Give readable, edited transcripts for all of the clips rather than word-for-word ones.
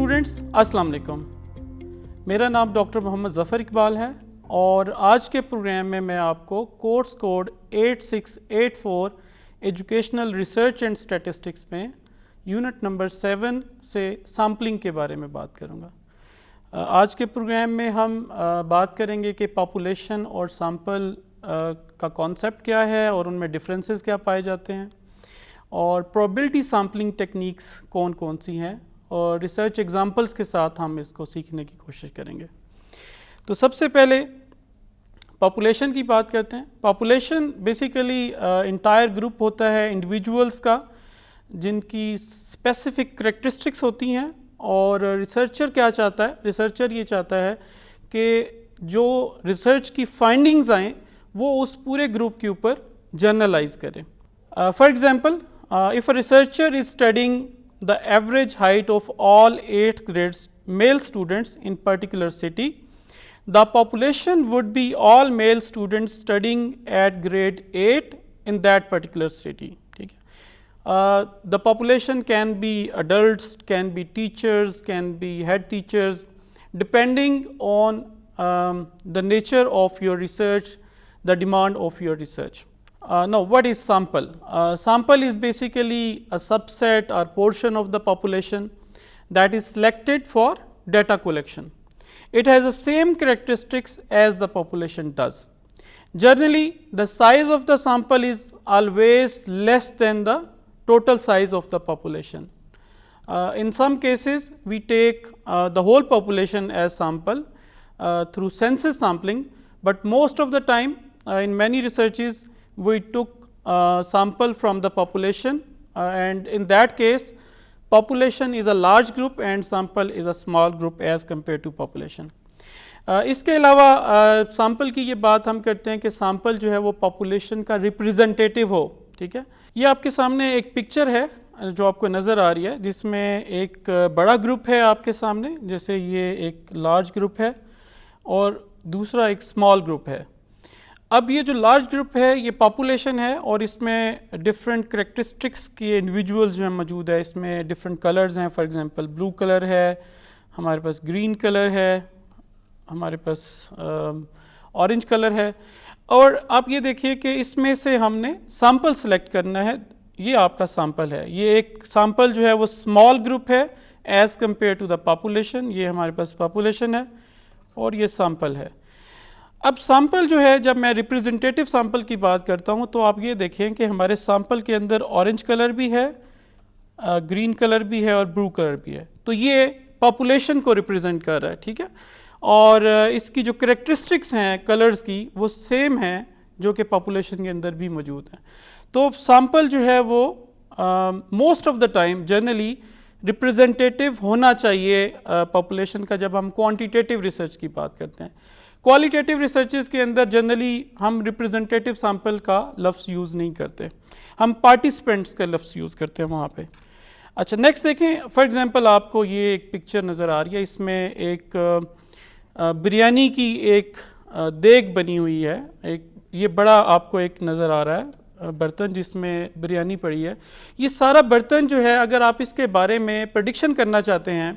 Students السلام علیکم، میرا نام ڈاکٹر محمد ظفر اقبال ہے اور آج کے پروگرام میں میں آپ کو course code 8684 educational research and statistics میں یونٹ نمبر 7 سے سیمپلنگ کے بارے میں بات کروں گا۔ آج کے پروگرام میں ہم بات کریں گے کہ پاپولیشن اور سیمپل کا کانسیپٹ کیا ہے اور ان میں ڈفرینسز کیا پائے جاتے ہیں، اور پروبیبلٹی سیمپلنگ ٹیکنیکس کون کون سی ہیں، اور ریسرچ ایگزامپلس کے ساتھ ہم اس کو سیکھنے کی کوشش کریں گے۔ تو سب سے پہلے پاپولیشن کی بات کرتے ہیں۔ پاپولیشن بیسیکلی انٹائر گروپ ہوتا ہے انڈیویجولس کا جن کی اسپیسیفک کریکٹرسٹکس ہوتی ہیں، اور ریسرچر کیا چاہتا ہے؟ ریسرچر یہ چاہتا ہے کہ جو ریسرچ کی فائنڈنگز آئیں وہ اس پورے گروپ کے اوپر جرنلائز کریں۔ For example if a researcher is studying the average height of all 8th grade male students in particular city, the population would be all male students studying at grade 8 in that particular city. The population can be adults, can be teachers, can be head teachers, depending on the nature of your research, the demand of your research. Now, what is sample? Sample is basically a subset or portion of the population that is selected for data collection. It has the same characteristics as the population does. Generally, the size of the sample is always less than the total size of the population. In some cases, we take the whole population as sample through census sampling, but most of the time, in many researches, we took sample from the population, and in that case population is a large group and sample is a small group as compared to population. اس کے علاوہ sample کی یہ بات ہم کرتے ہیں کہ sample جو ہے وہ پاپولیشن کا ریپریزنٹیٹیو ہو، ٹھیک ہے۔ یہ آپ کے سامنے ایک پکچر ہے جو آپ کو نظر آ رہی ہے، جس میں ایک بڑا گروپ ہے آپ کے سامنے، جیسے یہ ایک لارج گروپ ہے اور دوسرا ایک اسمال گروپ ہے۔ اب یہ جو لارج گروپ ہے یہ پاپولیشن ہے، اور اس میں ڈفرینٹ کریکٹرسٹکس کی انڈیویجولز جو ہیں موجود ہے۔ اس میں ڈفرینٹ کلرز ہیں، فار ایگزامپل بلو کلر ہے، ہمارے پاس گرین کلر ہے، ہمارے پاس اورنج کلر ہے، اور آپ یہ دیکھیے کہ اس میں سے ہم نے سیمپل سلیکٹ کرنا ہے۔ یہ آپ کا سیمپل ہے، یہ ایک سیمپل جو ہے وہ اسمال گروپ ہے as compare to the population. یہ ہمارے پاس پاپولیشن ہے اور یہ سیمپل ہے۔ اب سیمپل جو ہے، جب میں ریپریزنٹیٹیو سیمپل کی بات کرتا ہوں تو آپ یہ دیکھیں کہ ہمارے سیمپل کے اندر اورنج کلر بھی ہے، گرین کلر بھی ہے اور بلو کلر بھی ہے، تو یہ پاپولیشن کو ریپریزنٹ کر رہا ہے، ٹھیک ہے۔ اور اس کی جو کریکٹرسٹکس ہیں کلرز کی وہ سیم ہیں جو کہ پاپولیشن کے اندر بھی موجود ہیں۔ تو سیمپل جو ہے وہ most of the time generally representative ہونا چاہیے پاپولیشن کا، جب ہم کوانٹیٹیو ریسرچ کی بات کرتے ہیں۔ کوالٹیٹیو ریسرچز کے اندر جنرلی ہم ریپریزنٹیٹیو سیمپل کا لفظ یوز نہیں کرتے، ہم پارٹیسپینٹس کا لفظ یوز کرتے ہیں وہاں پہ۔ اچھا، نیکسٹ دیکھیں، فار ایگزامپل آپ کو یہ ایک پکچر نظر آ رہی ہے، اس میں ایک بریانی کی ایک دیگ بنی ہوئی ہے، یہ بڑا آپ کو ایک نظر آ رہا ہے برتن جس میں بریانی پڑی ہے۔ یہ سارا برتن جو ہے، اگر آپ اس کے بارے میں پریڈکشن کرنا چاہتے ہیں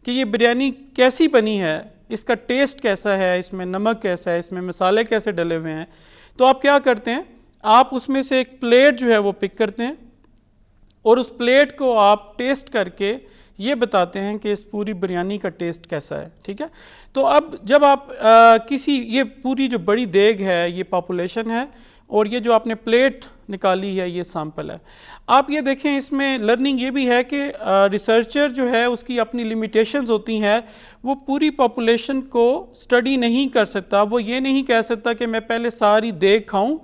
کہ یہ بریانی کیسی بنی ہے، اس کا ٹیسٹ کیسا ہے، اس میں نمک کیسا ہے، اس میں مسالے کیسے ڈلے ہوئے ہیں، تو آپ کیا کرتے ہیں، آپ اس میں سے ایک پلیٹ جو ہے وہ پک کرتے ہیں اور اس پلیٹ کو آپ ٹیسٹ کر کے یہ بتاتے ہیں کہ اس پوری بریانی کا ٹیسٹ کیسا ہے، ٹھیک ہے۔ تو اب جب آپ یہ پوری جو بڑی دیگ ہے یہ پاپولیشن ہے، اور یہ جو آپ نے پلیٹ نکالی ہے یہ سیمپل ہے۔ آپ یہ دیکھیں، اس میں لرننگ یہ بھی ہے کہ ریسرچر جو ہے اس کی اپنی لیمیٹیشنز ہوتی ہیں، وہ پوری پاپولیشن کو اسٹڈی نہیں کر سکتا۔ وہ یہ نہیں کہہ سکتا کہ میں پہلے ساری دیگ کھاؤں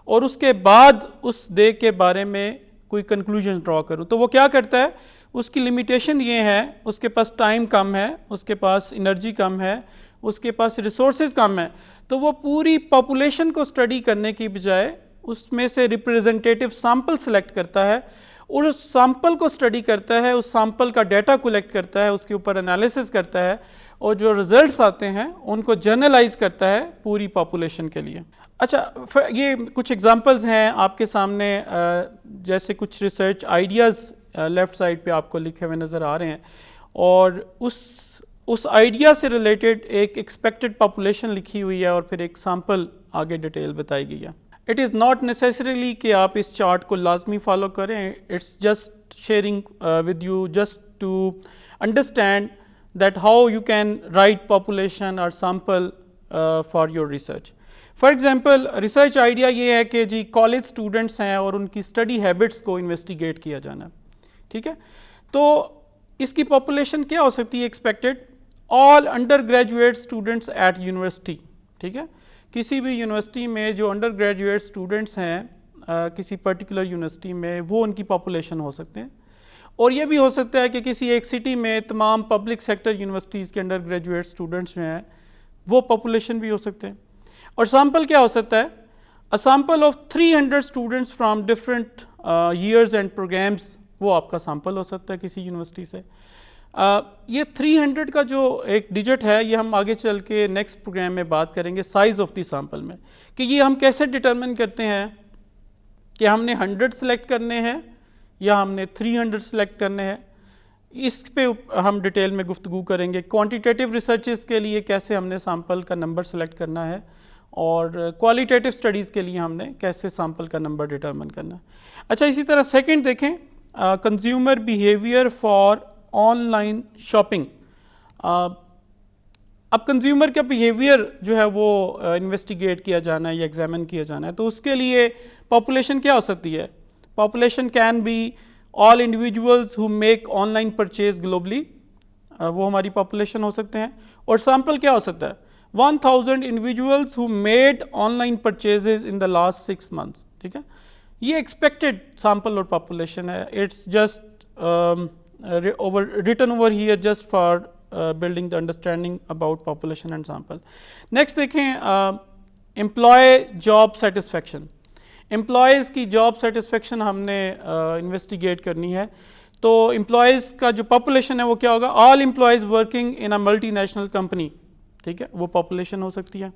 اور اس کے بعد اس دیگ کے بارے میں کوئی کنکلوژن ڈرا کروں۔ تو وہ کیا کرتا ہے، اس کی لمیٹیشن یہ ہے، اس کے پاس ٹائم کم ہے، اس کے پاس انرجی کم ہے، اس کے پاس ریسورسز کم ہیں، تو وہ پوری پاپولیشن کو اسٹڈی کرنے کی بجائے اس میں سے ریپریزنٹیٹیو سیمپل سلیکٹ کرتا ہے، اور اس سیمپل کو اسٹڈی کرتا ہے، اس سیمپل کا ڈیٹا کلیکٹ کرتا ہے، اس کے اوپر انالیسس کرتا ہے، اور جو ریزلٹس آتے ہیں ان کو جرنلائز کرتا ہے پوری پاپولیشن کے لیے۔ اچھا، یہ کچھ ایگزامپلز ہیں آپ کے سامنے، جیسے کچھ ریسرچ آئیڈیاز لیفٹ سائڈ پہ آپ کو لکھے ہوئے نظر آ رہے ہیں، اور اس آئیڈیا سے ریلیٹڈ ایک ایکسپیکٹڈ پاپولیشن لکھی ہوئی ہے اور پھر ایک سیمپل آگے ڈیٹیل بتائی گئی ہے. اٹ از ناٹ نیسیسریلی کہ آپ اس چارٹ کو لازمی فالو کریں. It's just sharing with you just to understand that how you can write population اور sample for your research. For example research idea یہ ہے کہ جی کالج اسٹوڈنٹس ہیں اور ان کی اسٹڈی ہیبٹس کو انویسٹیگیٹ کیا جانا ہے. ٹھیک ہے, تو اس کی پاپولیشن کیا ہو سکتی ہے expected? All undergraduate students at university. ٹھیک ہے, کسی بھی یونیورسٹی میں جو انڈر گریجویٹ اسٹوڈنٹس ہیں کسی پرٹیکولر یونیورسٹی میں وہ ان کی پاپولیشن ہو سکتے ہیں. اور یہ بھی ہو سکتا ہے کہ کسی ایک سٹی میں تمام پبلک سیکٹر یونیورسٹیز کے انڈر گریجویٹ اسٹوڈنٹس جو ہیں وہ پاپولیشن بھی ہو سکتے ہیں. اور سیمپل کیا ہو سکتا ہے؟ A sample of 300 students from different years and programmes, وہ آپ کا سیمپل ہو سکتا ہے کسی یونیورسٹی سے. یہ 300 کا جو ایک ڈیجٹ ہے یہ ہم آگے چل کے نیکسٹ پروگرام میں بات کریں گے سائز آف دی سیمپل میں, کہ یہ ہم کیسے ڈٹرمن کرتے ہیں کہ ہم نے 100 سلیکٹ کرنے ہیں یا ہم نے 300 سلیکٹ کرنے ہیں. اس پہ ہم ڈیٹیل میں گفتگو کریں گے. کوانٹیٹیو ریسرچز کے لیے کیسے ہم نے سیمپل کا نمبر سلیکٹ کرنا ہے اور کوالیٹیٹیو اسٹڈیز کے لیے ہم نے کیسے سیمپل کا نمبر ڈٹرمن کرنا ہے. اچھا, اسی طرح سیکنڈ دیکھیں, consumer behaviour for on line shopping. اب کنزیومر کا بیہیویئر جو ہے وہ انویسٹیگیٹ کیا جانا ہے یا ایگزامن کیا جانا ہے, تو اس کے لیے پاپولیشن کیا ہو سکتی ہے؟ Population can be all individuals who make online purchase globally, وہ ہماری پاپولیشن ہو سکتے ہیں. اور سیمپل کیا ہو سکتا ہے؟ 1000 individuals who made online purchases in the last 6 months. ٹھیک ہے, یہ ایکسپیکٹڈ سیمپل اور پاپولیشن ہے. It's just written over here just for building the understanding about population and sample. Next دیکھیں, employee job satisfaction. Employees کی job satisfaction ہم نے investigate کرنی ہے. تو employees کا جو population ہے وہ کیا ہوگا؟ all employees working in a multinational company. ٹھیک ہے, وہ population ہو سکتی ہے.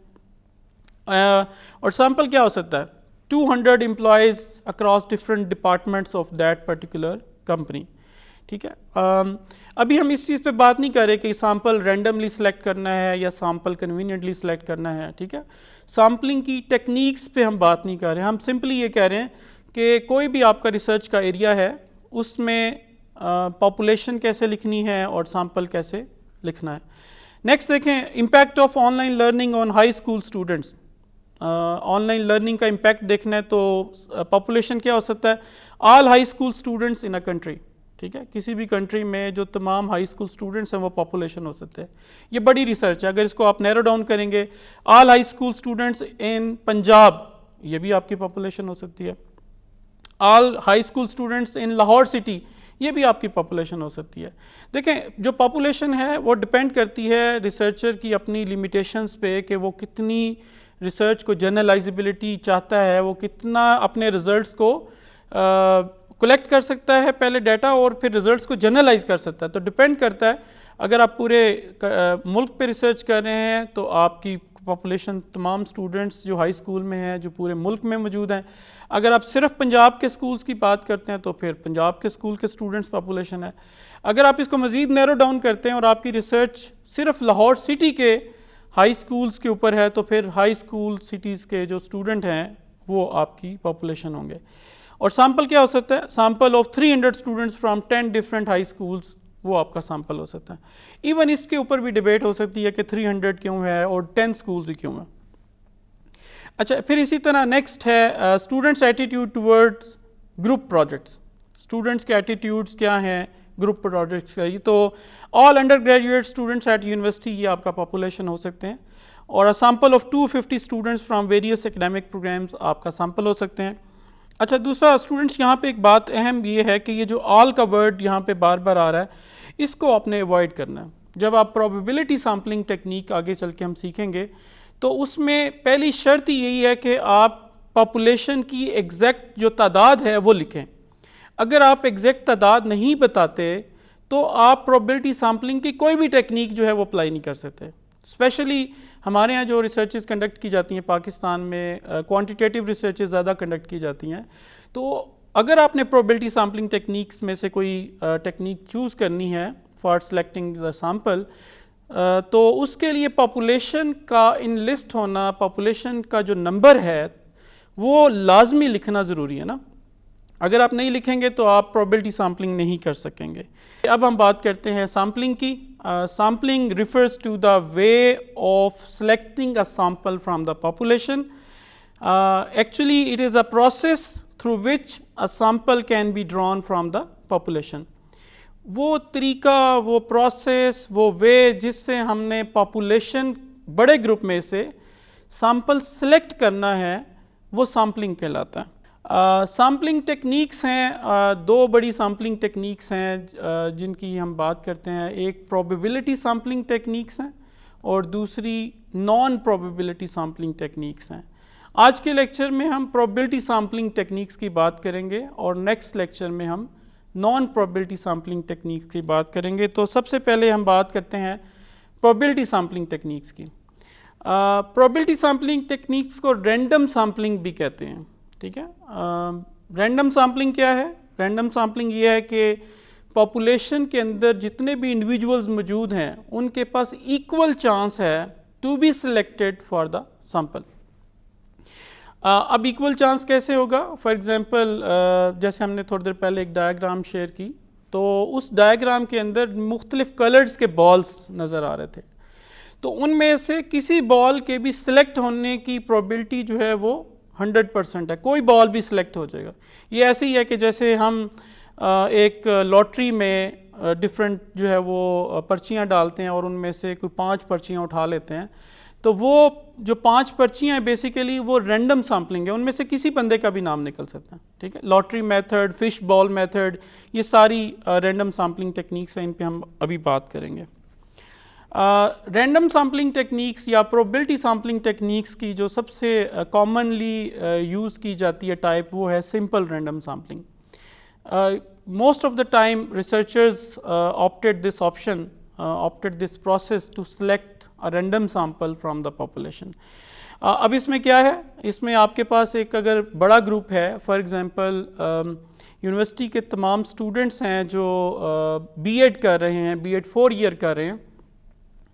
اور sample کیا ہو سکتا ہے؟ 200 employees across different departments of that particular company. ٹھیک ہے, ابھی ہم اس چیز پہ بات نہیں کر رہے کہ سیمپل رینڈملی سلیکٹ کرنا ہے یا سیمپل کنوینئنٹلی سلیکٹ کرنا ہے. ٹھیک ہے, سیمپلنگ کی ٹیکنیکس پہ ہم بات نہیں کر رہے, ہم سمپلی یہ کہہ رہے ہیں کہ کوئی بھی آپ کا ریسرچ کا ایریا ہے اس میں پاپولیشن کیسے لکھنی ہے اور سیمپل کیسے لکھنا ہے. نیکسٹ دیکھیں, impact of online learning on high school students. Online learning کا امپیکٹ دیکھنا ہے تو پاپولیشن کیا ہو سکتا ہے؟ All high school students in a country. ٹھیک ہے, کسی بھی کنٹری میں جو تمام ہائی اسکول اسٹوڈنٹس ہیں وہ پاپولیشن ہو سکتے ہیں. یہ بڑی ریسرچ ہے, اگر اس کو آپ نیرو ڈاؤن کریں گے, آل ہائی اسکول اسٹوڈنٹس ان پنجاب, یہ بھی آپ کی پاپولیشن ہو سکتی ہے. آل ہائی اسکول اسٹوڈنٹس ان لاہور سٹی, یہ بھی آپ کی پاپولیشن ہو سکتی ہے. دیکھیں, جو پاپولیشن ہے وہ ڈپینڈ کرتی ہے ریسرچر کی اپنی لیمیٹیشنز پہ کہ وہ کتنی ریسرچ کو جرنلائزیبلٹی چاہتا ہے, وہ کتنا اپنے ریزلٹس کو کلیکٹ کر سکتا ہے پہلے ڈیٹا اور پھر ریزلٹس کو جرنلائز کر سکتا ہے. تو ڈپینڈ کرتا ہے, اگر آپ پورے ملک پہ ریسرچ کر رہے ہیں تو آپ کی پاپولیشن تمام اسٹوڈنٹس جو ہائی اسکول میں ہیں جو پورے ملک میں موجود ہیں. اگر آپ صرف پنجاب کے اسکولس کی بات کرتے ہیں تو پھر پنجاب کے اسکول کے اسٹوڈنٹس پاپولیشن ہے. اگر آپ اس کو مزید نیرو ڈاؤن کرتے ہیں اور آپ کی ریسرچ صرف لاہور سٹی کے ہائی اسکولس کے اوپر ہے تو پھر ہائی اسکول سٹیز کے جو اسٹوڈنٹ ہیں وہ آپ کی پاپولیشن ہوں گے. اور سیمپل کیا ہو سکتا ہے؟ Sample of 300 students from 10 different high schools, وہ آپ کا سیمپل ہو سکتا ہے. ایون اس کے اوپر بھی ڈبیٹ ہو سکتی ہے کہ 300 کیوں ہے اور 10 اسکولز ہی کیوں ہیں. اچھا, پھر اسی طرح نیکسٹ ہے students attitude towards group projects. Students کے ایٹیٹیوڈس کیا ہیں گروپ پروجیکٹس کا؟ یہ تو all undergraduate students at university, یہ آپ کا پاپولیشن ہو سکتے ہیں. اور sample of 250 students from various academic programs آپ کا سیمپل ہو سکتے ہیں. اچھا, دوسرا اسٹوڈنٹس یہاں پہ ایک بات اہم یہ ہے کہ یہ جو آل کا ورڈ یہاں پہ بار بار آ رہا ہے اس کو آپ نے ایوائڈ کرنا ہے. جب آپ پروبیبلٹی سیمپلنگ ٹیکنیک آگے چل کے ہم سیکھیں گے تو اس میں پہلی شرط یہی ہے کہ آپ پاپولیشن کی ایگزیکٹ جو تعداد ہے وہ لکھیں. اگر آپ ایگزیکٹ تعداد نہیں بتاتے تو آپ پروبیبلٹی سیمپلنگ کی کوئی بھی ٹیکنیک جو ہے وہ اپلائی نہیں کر سکتے. اسپیشلی ہمارے ہاں جو ریسرچز کنڈکٹ کی جاتی ہیں پاکستان میں کوانٹیٹیو ریسرچز زیادہ کنڈکٹ کی جاتی ہیں, تو اگر آپ نے پروبیبلٹی سیمپلنگ ٹیکنیکس میں سے کوئی ٹیکنیک چوز کرنی ہے فار سلیکٹنگ دا سیمپل. تو اس کے لیے پاپولیشن کا ان لسٹ ہونا, پاپولیشن کا جو نمبر ہے وہ لازمی لکھنا ضروری ہے نا. اگر آپ نہیں لکھیں گے تو آپ پروبیبلٹی سیمپلنگ نہیں کر سکیں گے. اب ہم بات کرتے ہیں سیمپلنگ کی. Sampling refers to the way of selecting a sample from the population. Actually it is a process through which a sample can be drawn from the population. وہ طریقہ, وہ پروسیس, وہ وے جس سے ہم نے پاپولیشن بڑے گروپ میں سے سیمپل سلیکٹ کرنا ہے وہ سیمپلنگ کہلاتا ہے. سیمپلنگ ٹیکنیکس ہیں, دو بڑی سیمپلنگ ٹیکنیکس ہیں جن کی ہم بات کرتے ہیں. ایک پروبیبلٹی سیمپلنگ ٹیکنیکس ہیں اور دوسری نان پروبیبلٹی سیمپلنگ ٹیکنیکس ہیں. آج کے لیکچر میں ہم پروبیبلٹی سیمپلنگ ٹیکنیکس کی بات کریں گے اور نیکسٹ لیکچر میں ہم نان پروبیبلٹی سیمپلنگ ٹیکنیکس کی بات کریں گے. تو سب سے پہلے ہم بات کرتے ہیں پروبیبلٹی سیمپلنگ ٹیکنیکس کی. پروبیبلٹی سیمپلنگ ٹیکنیکس کو رینڈم سیمپلنگ بھی کہتے ہیں. ٹھیک ہے. رینڈم سیمپلنگ کیا ہے؟ رینڈم سیمپلنگ یہ ہے کہ پاپولیشن کے اندر جتنے بھی انڈیویجولز موجود ہیں ان کے پاس ایکول چانس ہے to be selected for the sample. اب ایکول چانس کیسے ہوگا؟ فار ایگزامپل جیسے ہم نے تھوڑی دیر پہلے ایک ڈائیگرام شیئر کی, تو اس ڈائیگرام کے اندر مختلف کلرز کے بالز نظر آ رہے تھے. تو ان میں سے کسی بال کے بھی سلیکٹ ہونے کی پروبیبلٹی جو ہے وہ 100% ہے. کوئی بال بھی سلیکٹ ہو جائے گا. یہ ایسے ہی ہے کہ جیسے ہم ایک لاٹری میں ڈفرینٹ جو ہے وہ پرچیاں ڈالتے ہیں اور ان میں سے کوئی 5 پرچیاں اٹھا لیتے ہیں. تو وہ جو 5 پرچیاں ہیں بیسیکلی وہ رینڈم سیمپلنگ ہے, ان میں سے کسی بندے کا بھی نام نکل سکتا ہے. ٹھیک ہے. لاٹری میتھڈ, فش بال میتھڈ, یہ ساری رینڈم سیمپلنگ ٹیکنیکس ہیں, ان پہ ہم ابھی بات کریں گے. رینڈم سیمپلنگ ٹیکنیکس یا پروبیبلٹی سیمپلنگ ٹیکنیکس کی جو سب سے کامنلی یوز کی جاتی ہے ٹائپ وہ ہے simple random sampling. Most of the time researchers opted this process to select a random sample from the population. اب اس میں کیا ہے؟ اس میں آپ کے پاس ایک اگر بڑا گروپ ہے, فار ایگزامپل یونیورسٹی کے تمام اسٹوڈنٹس ہیں جو بی ایڈ کر رہے ہیں, بی ایڈ 4 ایئر کر رہے ہیں,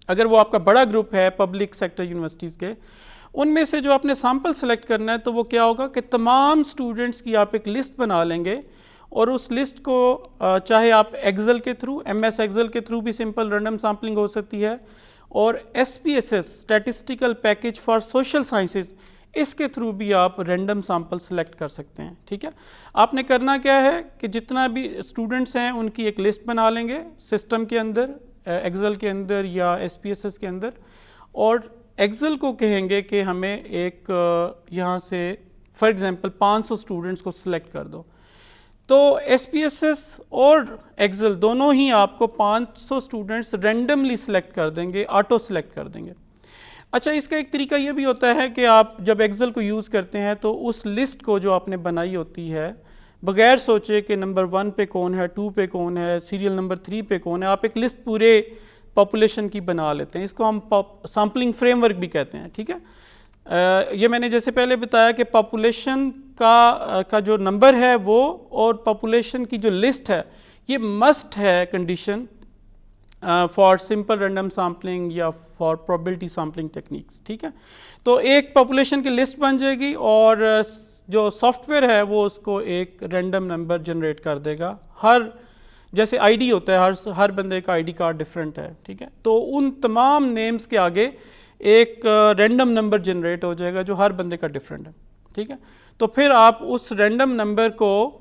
اگر وہ آپ کا بڑا گروپ ہے پبلک سیکٹر یونیورسٹیز کے, ان میں سے جو آپ نے سیمپل سلیکٹ کرنا ہے تو وہ کیا ہوگا کہ تمام اسٹوڈنٹس کی آپ ایک لسٹ بنا لیں گے اور اس لسٹ کو چاہے آپ ایکسل کے تھرو, ایم ایس ایکسل کے تھرو بھی سمپل رینڈم سیمپلنگ ہو سکتی ہے, اور S P S S statistical package for social sciences, اس کے تھرو بھی آپ رینڈم سیمپل سلیکٹ کر سکتے ہیں. ٹھیک ہے. آپ نے کرنا کیا ہے کہ جتنا بھی اسٹوڈنٹس ہیں ان کی ایک لسٹ بنا لیں گے سسٹم کے اندر, ایکسل کے اندر یا ایس پی ایس ایس کے اندر, اور ایکسل کو کہیں گے کہ ہمیں ایک یہاں سے فار ایگزامپل 500 اسٹوڈنٹس کو سلیکٹ کر دو. تو ایس پی ایس ایس اور ایکسل دونوں ہی آپ کو 500 اسٹوڈنٹس رینڈملی سلیکٹ کر دیں گے, آٹو سلیکٹ کر دیں گے. اچھا, اس کا ایک طریقہ یہ بھی ہوتا ہے کہ آپ جب ایکسل کو یوز کرتے ہیں تو اس لسٹ کو جو آپ نے بنائی ہوتی ہے بغیر سوچے کہ نمبر 1 پہ کون ہے, 2 پہ کون ہے, سیریل نمبر 3 پہ کون ہے, آپ ایک لسٹ پورے پاپولیشن کی بنا لیتے ہیں. اس کو ہم سیمپلنگ فریم ورک بھی کہتے ہیں. ٹھیک ہے. یہ میں نے جیسے پہلے بتایا کہ پاپولیشن کا جو نمبر ہے وہ اور پاپولیشن کی جو لسٹ ہے یہ مسٹ ہے condition for simple random sampling یا فار پروبیبلٹی سیمپلنگ ٹیکنیکس. ٹھیک ہے. تو ایک پاپولیشن کی لسٹ بن جائے گی اور جو سافٹ ویئر ہے وہ اس کو ایک رینڈم نمبر جنریٹ کر دے گا. جیسے آئی ڈی ہوتا ہے, ہر بندے کا آئی ڈی کارڈ ڈفرینٹ ہے. ٹھیک ہے. تو ان تمام نیمز کے آگے ایک رینڈم نمبر جنریٹ ہو جائے گا جو ہر بندے کا ڈفرینٹ ہے. ٹھیک ہے. تو پھر آپ اس رینڈم نمبر کو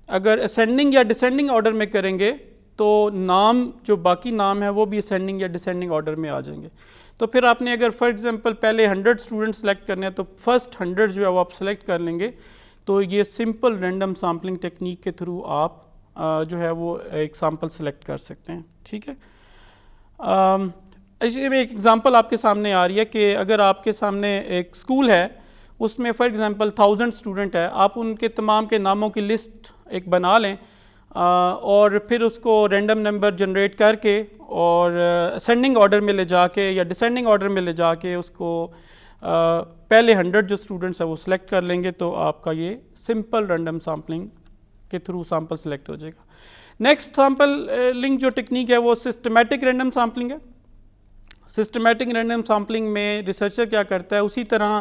اگر اسینڈنگ یا ڈسینڈنگ آرڈر میں کریں گے تو نام جو باقی نام ہے وہ بھی اسینڈنگ یا ڈسینڈنگ آرڈر میں آ جائیں گے. تو پھر آپ نے اگر فار ایگزامپل پہلے 100 اسٹوڈنٹ سلیکٹ کرنے ہیں تو فرسٹ 100 جو ہے وہ آپ سلیکٹ کر لیں گے. تو یہ سمپل رینڈم سیمپلنگ ٹیکنیک کے تھرو آپ جو ہے وہ ایک سیمپل سلیکٹ کر سکتے ہیں. ٹھیک ہے. اسی میں ایک ایگزامپل آپ کے سامنے آ رہی ہے کہ اگر آپ کے سامنے ایک اسکول ہے, اس میں فار ایگزامپل 1000 اسٹوڈنٹ ہے, آپ ان کے تمام کے ناموں کی لسٹ ایک بنا لیں اور پھر اس کو رینڈم نمبر جنریٹ کر کے اور اسینڈنگ آرڈر میں لے جا کے یا ڈسینڈنگ آرڈر میں لے جا کے اس کو پہلے 100 جو اسٹوڈنٹس ہیں وہ سلیکٹ کر لیں گے تو آپ کا یہ سمپل رینڈم سیمپلنگ کے تھرو سیمپل سلیکٹ ہو جائے گا. نیکسٹ سیمپلنگ جو ٹیکنیک ہے وہ سسٹمیٹک رینڈم سیمپلنگ ہے. سسٹمیٹک رینڈم سیمپلنگ میں ریسرچر کیا کرتا ہے, اسی طرح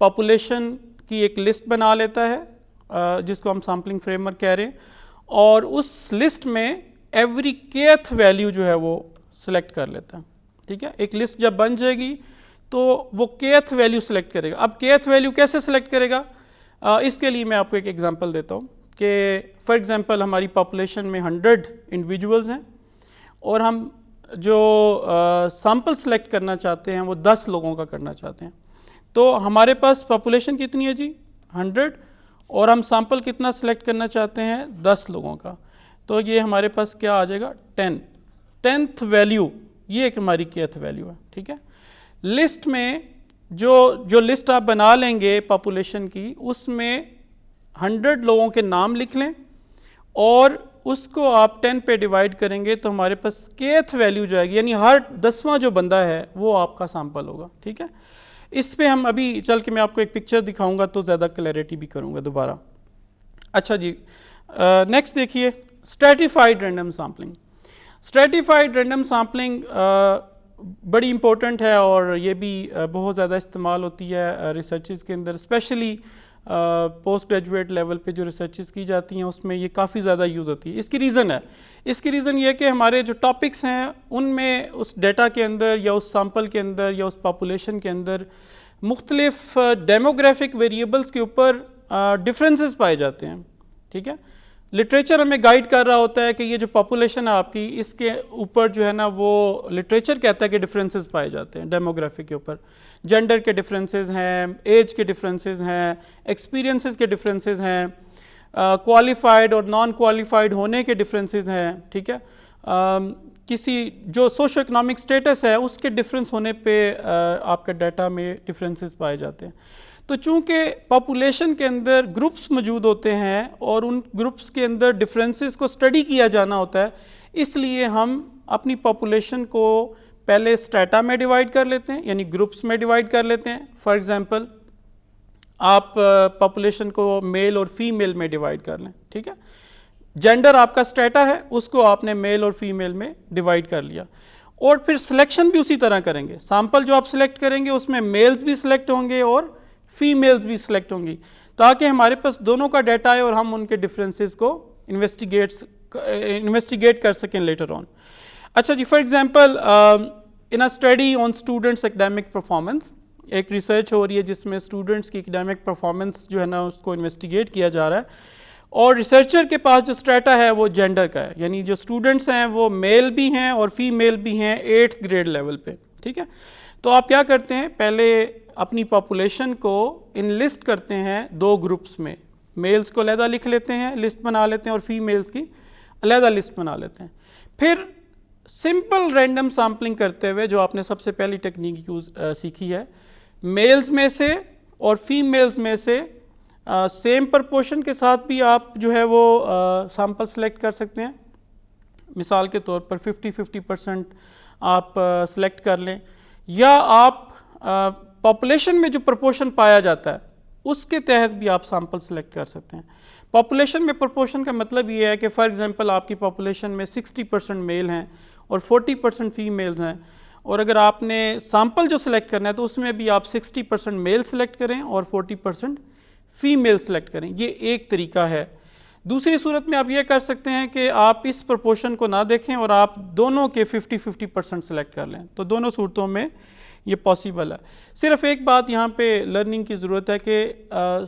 پاپولیشن کی ایک لسٹ بنا لیتا ہے جس کو ہم سیمپلنگ فریم ورک کہہ رہے ہیں, اور اس لسٹ میں ایوری kth ویلیو جو ہے وہ سلیکٹ کر لیتا ہے. ٹھیک ہے, ایک لسٹ جب بن جائے گی تو وہ kth ویلیو سلیکٹ کرے گا. اب kth ویلیو کیسے سلیکٹ کرے گا, اس کے لیے میں آپ کو ایک ایگزامپل دیتا ہوں کہ فار ایگزامپل ہماری پاپولیشن میں 100 انڈیویجولز ہیں اور ہم جو سیمپل سلیکٹ کرنا چاہتے ہیں وہ 10 لوگوں کا کرنا چاہتے ہیں. تو ہمارے پاس پاپولیشن کتنی ہے جی 100, اور ہم سیمپل کتنا سلیکٹ کرنا چاہتے ہیں 10 لوگوں کا. تو یہ ہمارے پاس کیا آ جائے گا 10th ویلیو, یہ ایک ہماری kth ویلیو ہے. ٹھیک ہے, لسٹ میں جو لسٹ آپ بنا لیں گے پاپولیشن کی, اس میں 100 لوگوں کے نام لکھ لیں اور اس کو آپ 10 پہ ڈیوائڈ کریں گے تو ہمارے پاس kth ویلیو جو آئے گی, یعنی ہر 10واں جو بندہ ہے وہ آپ کا سیمپل ہوگا. ٹھیک ہے, اس پہ ہم ابھی چل کے میں آپ کو ایک پکچر دکھاؤں گا تو زیادہ کلیئرٹی بھی کروں گا دوبارہ. اچھا جی, نیکسٹ دیکھیے stratified random sampling. Stratified random sampling بڑی امپورٹنٹ ہے اور یہ بھی بہت زیادہ استعمال ہوتی ہے ریسرچز کے اندر, اسپیشلی پوسٹ گریجویٹ لیول پہ جو ریسرچز کی جاتی ہیں اس میں یہ کافی زیادہ یوز ہوتی ہے. اس کی ریزن یہ ہے کہ ہمارے جو ٹاپکس ہیں ان میں اس ڈیٹا کے اندر یا اس سیمپل کے اندر یا اس پاپولیشن کے اندر مختلف ڈیموگرافک ویریبلس کے اوپر ڈفرینسز پائے جاتے ہیں. ٹھیک ہے, لٹریچر ہمیں گائیڈ کر رہا ہوتا ہے کہ یہ جو پاپولیشن ہے آپ کی, اس کے اوپر جو ہے نا وہ لٹریچر کہتا ہے کہ ڈفرینسز پائے جاتے ہیں ڈیموگرافک کے اوپر. جینڈر کے ڈفرینسز ہیں, ایج کے ڈفرینسز ہیں, ایکسپیرینسز کے ڈفرینسز ہیں, کوالیفائڈ اور نان کوالیفائڈ ہونے کے ڈفرینسز ہیں. ٹھیک ہے, کسی جو سوشو اکنامک سٹیٹس ہے اس کے ڈفرینس ہونے پہ آپ کے ڈیٹا میں ڈفرینسز پائے جاتے ہیں. تو چونکہ پاپولیشن کے اندر گروپس موجود ہوتے ہیں اور ان گروپس کے اندر ڈفرینسز کو اسٹڈی کیا جانا ہوتا ہے, اس لیے ہم اپنی پاپولیشن کو پہلے اسٹیٹا میں ڈیوائڈ کر لیتے ہیں, یعنی گروپس میں ڈیوائڈ کر لیتے ہیں. فار ایگزامپل آپ پاپولیشن کو میل اور فیمیل میں ڈیوائڈ کر لیں. ٹھیک ہے, جینڈر آپ کا اسٹیٹا ہے, اس کو آپ نے میل اور فیمیل میں ڈیوائڈ کر لیا, اور پھر سلیکشن بھی اسی طرح کریں گے. سیمپل جو آپ سلیکٹ کریں گے اس میں میلز بھی سلیکٹ ہوں گے اور فیمیلز بھی سلیکٹ ہوں گی, تاکہ ہمارے پاس دونوں کا ڈیٹا ہے اور ہم ان کے ڈفرینسز کو انویسٹیگیٹ کر سکیں لیٹر آن. اچھا جی, for example in a study on students academic performance, ایک ریسرچ ہو رہی ہے جس میں اسٹوڈنٹس کی اکیڈیمک پرفارمنس جو ہے نا اس کو انویسٹیگیٹ کیا جا رہا ہے, اور ریسرچر کے پاس جو اسٹریٹا ہے وہ جینڈر کا ہے, یعنی جو اسٹوڈنٹس ہیں وہ میل بھی ہیں اور فیمیل بھی ہیں 8th گریڈ لیول پہ. ٹھیک ہے, تو آپ کیا کرتے ہیں, پہلے اپنی پاپولیشن کو ان لسٹ کرتے ہیں 2 گروپس میں, میلز کو علیحدہ لکھ لیتے ہیں, لسٹ بنا لیتے ہیں, اور فیمیلز کی علیحدہ لسٹ بنا لیتے ہیں. پھر سمپل رینڈم سیمپلنگ کرتے ہوئے جو آپ نے سب سے پہلی ٹیکنیک سیکھی ہے, میلز میں سے اور فیمیلز میں سے سیم پرپورشن کے ساتھ بھی آپ جو ہے وہ سیمپل سلیکٹ کر سکتے ہیں. مثال کے طور پر 50-50% آپ سلیکٹ کر لیں, یا آپ پاپولیشن میں جو پرپورشن پایا جاتا ہے اس کے تحت بھی آپ سیمپل سلیکٹ کر سکتے ہیں. پاپولیشن میں پرپورشن کا مطلب یہ ہے کہ فار ایگزامپل آپ کی پاپولیشن میں 60% میل ہیں اور 40% فیمیلز ہیں, اور اگر آپ نے سیمپل جو سلیکٹ کرنا ہے تو اس میں بھی آپ 60% میل سلیکٹ کریں اور 40% فیمیل سلیکٹ کریں. یہ ایک طریقہ ہے. دوسری صورت میں آپ یہ کر سکتے ہیں کہ آپ اس پرپورشن کو نہ دیکھیں اور آپ دونوں کے 50-50% سلیکٹ کر لیں. تو دونوں صورتوں میں یہ پاسبل ہے. صرف ایک بات یہاں پہ لرننگ کی ضرورت ہے کہ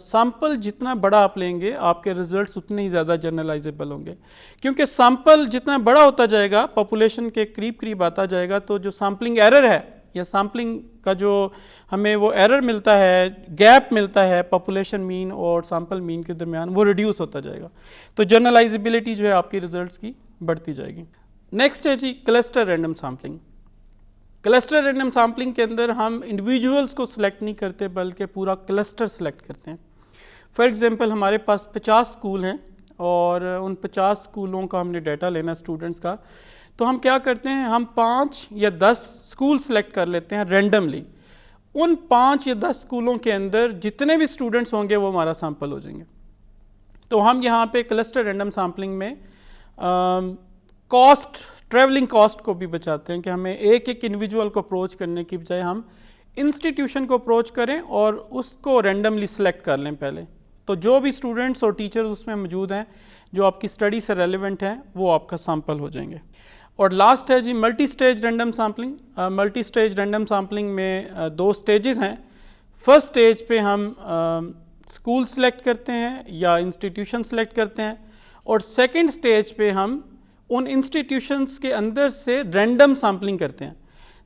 سیمپل جتنا بڑا آپ لیں گے آپ کے ریزلٹس اتنے ہی زیادہ جنرلائزیبل ہوں گے, کیونکہ سیمپل جتنا بڑا ہوتا جائے گا, پاپولیشن کے قریب آتا جائے گا, تو جو سیمپلنگ ایرر ہے یا سیمپلنگ کا جو ہمیں وہ ایرر ملتا ہے, گیپ ملتا ہے پاپولیشن مین اور سیمپل مین کے درمیان, وہ ریڈیوس ہوتا جائے گا. تو جنرلائزیبلٹی جو ہے آپ کی ریزلٹس کی بڑھتی جائے گی. نیکسٹ ہے جی cluster random sampling. Cluster random sampling کے اندر ہم انڈیویجولس کو سلیکٹ نہیں کرتے بلکہ پورا کلسٹر سلیکٹ کرتے ہیں. فار ایگزامپل ہمارے پاس 50 اسکول ہیں اور ان 50 اسکولوں کا ہم نے ڈیٹا لینا اسٹوڈنٹس کا, تو ہم کیا کرتے ہیں, ہم 5 یا 10 اسکول سلیکٹ کر لیتے ہیں رینڈملی. ان 5 یا 10 اسکولوں کے اندر جتنے بھی اسٹوڈنٹس ہوں گے وہ ہمارا سیمپل ہو جائیں گے. تو ہم یہاں پہ کلسٹر رینڈم سیمپلنگ میں کاسٹ, ٹریولنگ کاسٹ کو بھی بچاتے ہیں کہ ہمیں ایک ایک انڈیویجول کو اپروچ کرنے کی بجائے ہم انسٹیٹیوشن کو اپروچ کریں اور اس کو رینڈملی سلیکٹ کر لیں پہلے. تو جو بھی اسٹوڈنٹس اور ٹیچرز اس میں موجود ہیں جو آپ کی اسٹڈی سے ریلیونٹ ہیں وہ آپ کا سیمپل ہو جائیں گے. اور لاسٹ ہے جی multi stage random sampling. Multi stage random sampling میں 2 اسٹیجز ہیں. فرسٹ اسٹیج پہ ہم اسکول سلیکٹ کرتے ہیں یا انسٹیٹیوشن سلیکٹ کرتے ہیں, اور سیکنڈ اسٹیج پہ ہم ان انسٹیٹیوشنس کے اندر سے رینڈم سیمپلنگ کرتے ہیں.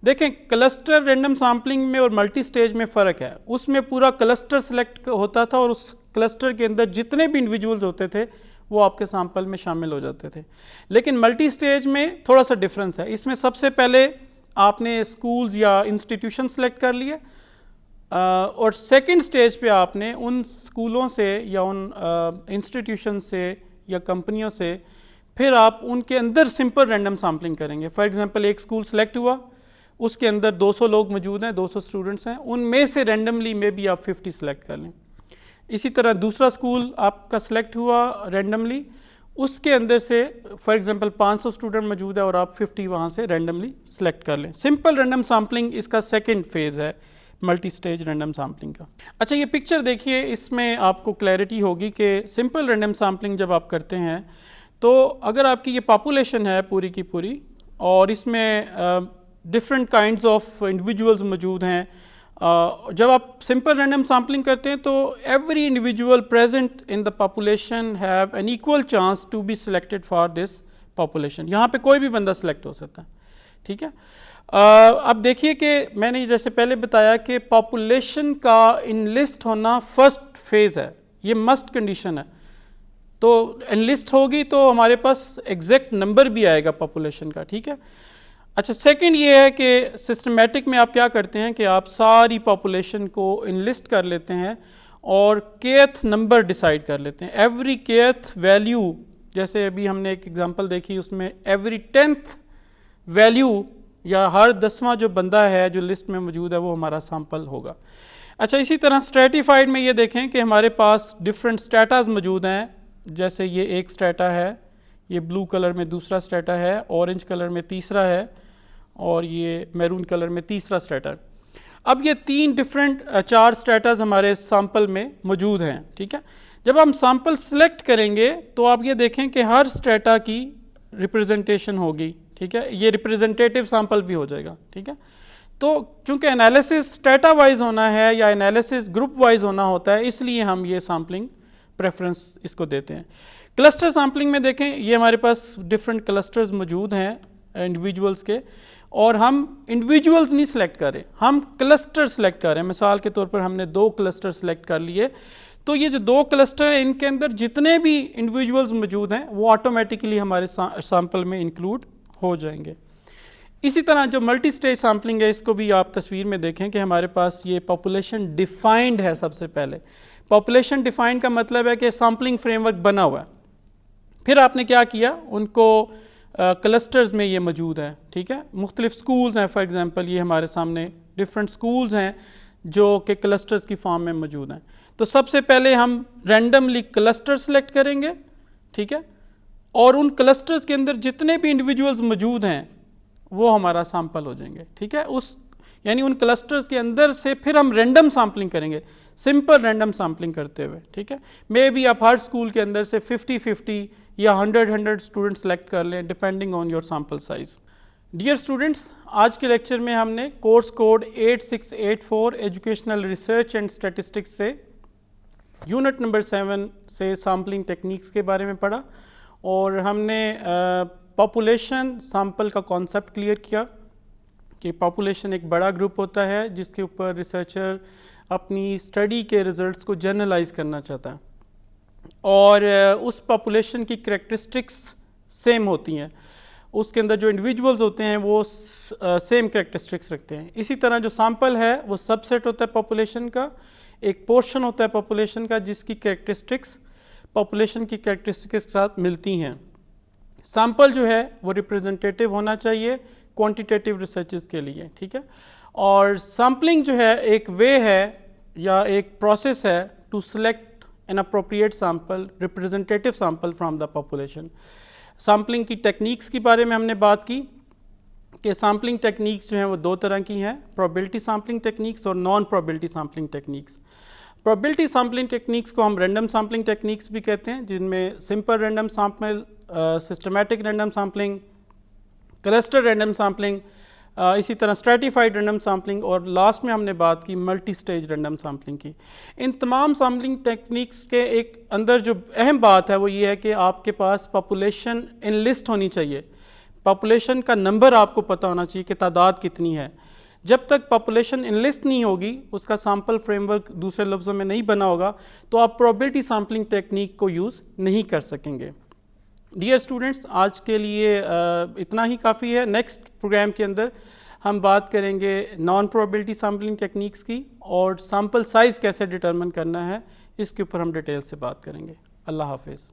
دیکھیں کلسٹر رینڈم سیمپلنگ میں اور ملٹی اسٹیج میں فرق ہے. اس میں پورا کلسٹر سلیکٹ ہوتا تھا اور اس کلسٹر کے اندر جتنے بھی انڈیویجولز ہوتے تھے وہ آپ کے سیمپل میں شامل ہو جاتے تھے. لیکن ملٹی اسٹیج میں تھوڑا سا ڈفرینس ہے. اس میں سب سے پہلے آپ نے اسکولز یا انسٹیٹیوشن سلیکٹ کر لیے, اور سیکنڈ اسٹیج پہ آپ نے ان اسکولوں سے یا ان انسٹیٹیوشن سے یا کمپنیوں سے پھر آپ ان کے اندر سمپل رینڈم سیمپلنگ کریں گے. فار ایگزامپل ایک اسکول سلیکٹ ہوا, اس کے اندر 200 لوگ موجود ہیں, 200 اسٹوڈنٹس ہیں, ان میں سے رینڈملی میں بھی آپ 50 سلیکٹ کر لیں. اسی طرح دوسرا اسکول آپ کا سلیکٹ ہوا رینڈملی, اس کے اندر سے فار ایگزامپل 500 اسٹوڈنٹ موجود ہے اور آپ 50 وہاں سے رینڈملی سلیکٹ کر لیں. سمپل رینڈم سیمپلنگ اس کا سیکنڈ فیز ہے ملٹی اسٹیج رینڈم سیمپلنگ کا. اچھا یہ پکچر دیکھیے, اس میں آپ کو کلیئرٹی ہوگی کہ سمپل رینڈم سیمپلنگ جب آپ کرتے ہیں تو اگر آپ کی یہ پاپولیشن ہے پوری کی پوری اور اس میں ڈفرینٹ کائنڈز آف انڈیویجولز موجود ہیں, جب آپ سمپل رینڈم سیمپلنگ کرتے ہیں تو every individual present in the population have an equal chance to be selected for this population. یہاں پہ کوئی بھی بندہ سلیکٹ ہو سکتا ہے. ٹھیک ہے, اب دیکھیے کہ میں نے جیسے پہلے بتایا کہ پاپولیشن کا انلسٹ ہونا فرسٹ فیز ہے, یہ مسٹ کنڈیشن ہے. تو انلسٹ ہوگی تو ہمارے پاس ایگزیکٹ نمبر بھی آئے گا پاپولیشن کا. ٹھیک ہے. اچھا سیکنڈ یہ ہے کہ سسٹمیٹک میں آپ کیا کرتے ہیں کہ آپ ساری پاپولیشن کو انلسٹ کر لیتے ہیں اور kth نمبر ڈیسائیڈ کر لیتے ہیں. ایوری kth ویلیو, جیسے ابھی ہم نے ایک ایگزامپل دیکھی, اس میں ایوری 10th ویلیو یا ہر 10واں جو بندہ ہے جو لسٹ میں موجود ہے وہ ہمارا سیمپل ہوگا. اچھا اسی طرح اسٹریٹیفائڈ میں یہ دیکھیں کہ ہمارے پاس ڈفرینٹ اسٹیٹاز موجود ہیں. جیسے یہ ایک اسٹیٹا ہے, یہ بلو کلر میں دوسرا اسٹیٹا ہے, اورنج کلر میں تیسرا ہے, اور یہ میرون کلر میں تیسرا اسٹیٹا ہے. اب یہ 3 ڈفرینٹ 4 اسٹیٹاز ہمارے سیمپل میں موجود ہیں. ٹھیک ہے. جب ہم سیمپل سلیکٹ کریں گے تو آپ یہ دیکھیں کہ ہر اسٹیٹا کی ریپرزنٹیشن ہوگی. ٹھیک ہے, یہ ریپرزنٹیٹیو سیمپل بھی ہو جائے گا. ٹھیک ہے. تو چونکہ انالیسس اسٹیٹا وائز ہونا ہے یا انالیسس گروپ وائز ہونا ہوتا ہے, اس لیے ہم یہ سیمپلنگ پریفرنس اس کو دیتے ہیں. کلسٹر سیمپلنگ میں دیکھیں یہ ہمارے پاس ڈفرینٹ کلسٹرز موجود ہیں انڈیویجولز کے, اور ہم انڈیویجولز نہیں سلیکٹ کر رہے, ہم کلسٹر سلیکٹ کر رہے ہیں. مثال کے طور پر ہم نے 2 کلسٹر سلیکٹ کر لیے, تو یہ جو 2 کلسٹر ہیں ان کے اندر جتنے بھی انڈیویجولز موجود ہیں وہ آٹومیٹکلی ہمارے سیمپل میں انکلوڈ ہو جائیں گے. اسی طرح جو ملٹی اسٹیج سیمپلنگ ہے اس کو بھی آپ تصویر میں دیکھیں کہ ہمارے پاس یہ پاپولیشن ڈیفائنڈ ہے. سب سے پہلے پاپولیشن ڈیفائنڈ کا مطلب ہے کہ سیمپلنگ فریم ورک بنا ہوا ہے. پھر آپ نے کیا کیا, ان کو کلسٹرز میں یہ موجود ہے. ٹھیک ہے, مختلف سکولز ہیں. فار ایگزامپل یہ ہمارے سامنے ڈفرینٹ سکولز ہیں جو کہ کلسٹرز کی فارم میں موجود ہیں. تو سب سے پہلے ہم رینڈملی کلسٹر سلیکٹ کریں گے. ٹھیک ہے, اور ان کلسٹرز کے اندر جتنے بھی انڈیویجولز موجود ہیں وہ ہمارا سیمپل ہو جائیں گے. ٹھیک ہے, یعنی ان کلسٹرز کے اندر سے پھر ہم رینڈم سیمپلنگ کریں گے, سمپل رینڈم سیمپلنگ کرتے ہوئے. ٹھیک ہے, مے بی آپ ہر اسکول کے اندر سے 50-50 یا 100 اسٹوڈنٹ سلیکٹ کر لیں depending on your sample size. Dear students, آج کے لیکچر میں ہم نے course code 8684 educational research and statistics سے یونٹ نمبر 7 سے سیمپلنگ ٹیکنیکس کے بارے میں پڑھا, اور ہم نے پاپولیشن سیمپل کا کانسیپٹ کلیئر کیا کہ پاپولیشن ایک بڑا گروپ ہوتا ہے جس کے اوپر ریسرچر اپنی اسٹڈی کے ریزلٹس کو جنرلائز کرنا چاہتا ہے, اور اس پاپولیشن کی کریکٹرسٹکس سیم ہوتی ہیں. اس کے اندر جو انڈیویجولز ہوتے ہیں وہ سیم کریکٹرسٹکس رکھتے ہیں. اسی طرح جو سیمپل ہے وہ سب سیٹ ہوتا ہے پاپولیشن کا, ایک پورشن ہوتا ہے پاپولیشن کا جس کی کریکٹرسٹکس پاپولیشن کی کریکٹرسٹکس کے ساتھ ملتی ہیں. سیمپل جو ہے وہ ریپرزنٹیٹیو ہونا چاہیے کوانٹیٹیو ریسرچز کے لیے. ٹھیک ہے, اور سیمپلنگ جو ہے ایک وے ہے یا ایک پروسیس ہے to select an appropriate sample, representative sample from the population. Sampling کی ٹیکنیکس کے بارے میں ہم نے بات کی کہ سیمپلنگ ٹیکنیکس جو ہیں وہ دو طرح کی ہیں، پروبیبلٹی سیمپلنگ ٹیکنیکس اور naan probability sampling techniques. Probability sampling techniques کو ہم رینڈم سیمپلنگ ٹیکنیکس بھی کہتے ہیں، جن میں simple random sample, systematic random sampling, cluster random sampling, اسی طرح اسٹریٹیفائڈ رینڈم سیمپلنگ، اور لاسٹ میں ہم نے بات کی ملٹی سٹیج رینڈم سیمپلنگ کی۔ ان تمام سیمپلنگ ٹیکنیکس کے ایک اندر جو اہم بات ہے وہ یہ ہے کہ آپ کے پاس پاپولیشن ان لسٹ ہونی چاہیے، پاپولیشن کا نمبر آپ کو پتہ ہونا چاہیے کہ تعداد کتنی ہے۔ جب تک پاپولیشن ان لسٹ نہیں ہوگی، اس کا سیمپل فریم ورک دوسرے لفظوں میں نہیں بنا ہوگا، تو آپ پروبیبلٹی سیمپلنگ ٹیکنیک کو یوز نہیں کر سکیں گے۔ ڈیئر اسٹوڈنٹس، آج کے لیے اتنا ہی کافی ہے۔ نیکسٹ پروگرام کے اندر ہم بات کریں گے نان پروبیبلٹی سیمپلنگ ٹیکنیکس کی، اور سیمپل سائز کیسے ڈٹرمن کرنا ہے اس کے اوپر ہم ڈیٹیل سے بات کریں گے۔ اللہ حافظ۔